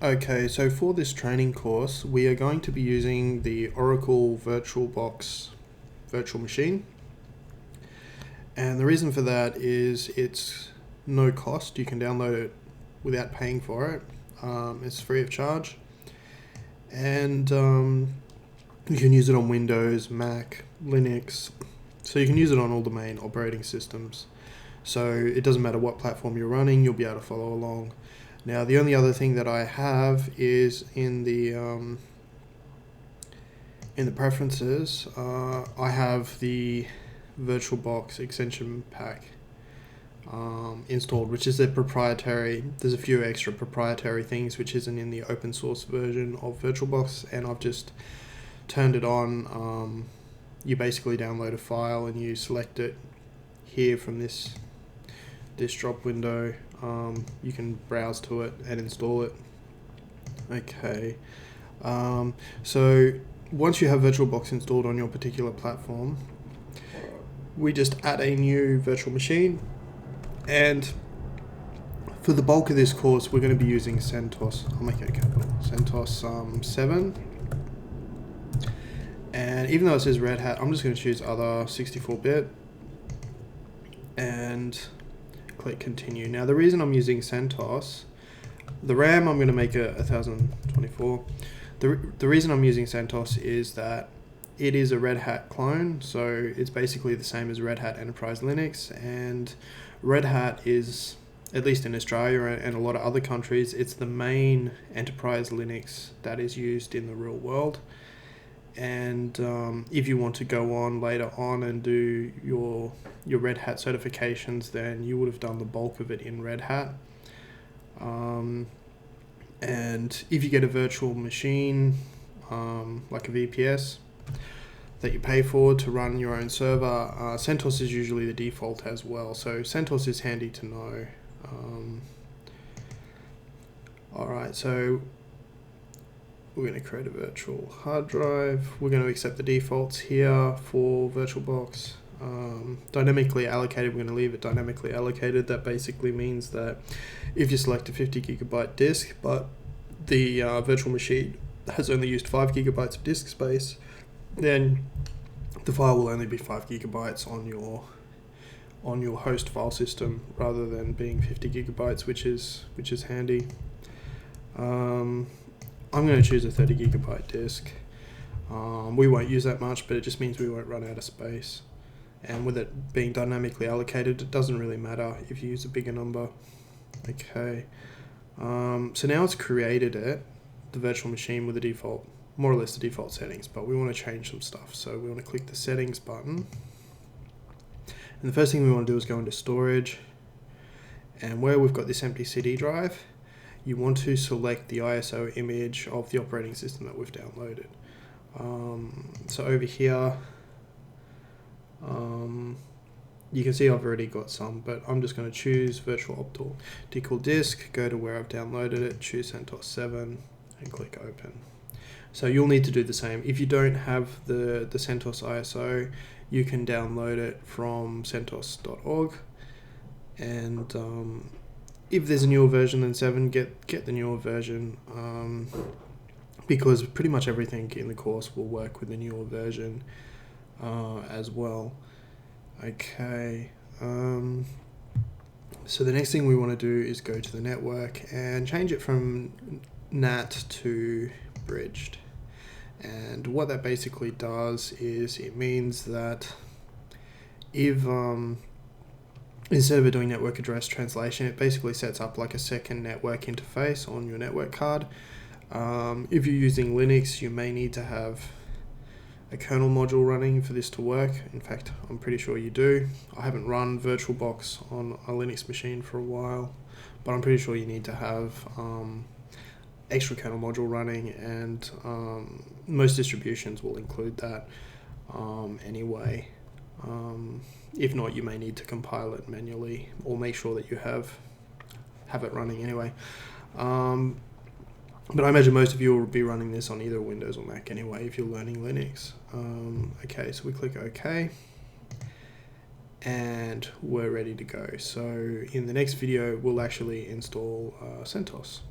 Okay, so for this training course, we are going to be using the Oracle VirtualBox virtual machine. And the reason for that is it's no cost. You can download it without paying for it. It's free of charge. And you can use it on Windows, Mac, Linux. So you can use it on all the main operating systems. So it doesn't matter what platform you're running, you'll be able to follow along. Now, the only other thing that I have is in the preferences, I have the VirtualBox extension pack installed, which is their proprietary. There's a few extra proprietary things which isn't in the open source version of VirtualBox, and I've just turned it on. You basically download a file and you select it here from this drop window. You can browse to it and install it. Okay, so once you have VirtualBox installed on your particular platform, we just add a new virtual machine, and for the bulk of this course we're going to be using CentOS. I'll make it a capital. CentOS 7, and even though it says Red Hat, I'm just going to choose other 64-bit and click continue. Now, the reason I'm using CentOS, the RAM I'm going to make a 1024. The reason I'm using CentOS is that it is a Red Hat clone, so it's basically the same as Red Hat Enterprise Linux, and Red Hat is, at least in Australia and a lot of other countries, it's the main enterprise Linux that is used in the real world. And if you want to go on later on and do your Red Hat certifications, then you would have done the bulk of it in Red Hat. And if you get a virtual machine, like a VPS, that you pay for to run your own server, CentOS is usually the default as well. So CentOS is handy to know. Alright, so we're going to create a virtual hard drive. We're going to accept the defaults here for VirtualBox. Dynamically allocated, we're going to leave it dynamically allocated. That basically means that if you select a 50 gigabyte disk, but the virtual machine has only used 5 gigabytes of disk space, then the file will only be 5 gigabytes on your host file system, rather than being 50 gigabytes, which is handy. I'm going to choose a 30 gigabyte disk. We won't use that much, but it just means we won't run out of space. And with it being dynamically allocated, it doesn't really matter if you use a bigger number. Okay. So now it's created the virtual machine with the default, more or less the default settings, but we want to change some stuff. So we want to click the settings button. And the first thing we want to do is go into storage. And where we've got this empty CD drive, you want to select the ISO image of the operating system that we've downloaded. So over here, you can see I've already got some, but I'm just going to choose virtual optical disk, go to where I've downloaded it, choose CentOS 7, and click open. So you'll need to do the same. If you don't have the CentOS ISO, you can download it from centos.org, and if there's a newer version than 7, get the newer version, because pretty much everything in the course will work with the newer version as well. Okay, so the next thing we want to do is go to the network and change it from NAT to bridged. And what that basically does is it means that if instead of it doing network address translation, it basically sets up like a second network interface on your network card. If you're using Linux, you may need to have a kernel module running for this to work. In fact, I'm pretty sure you do. I haven't run VirtualBox on a Linux machine for a while, but I'm pretty sure you need to have extra kernel module running, and most distributions will include that anyway. If not, you may need to compile it manually or make sure that you have it running anyway. But I imagine most of you will be running this on either Windows or Mac anyway if you're learning Linux. Okay, so we click OK, and we're ready to go. So in the next video, we'll actually install CentOS.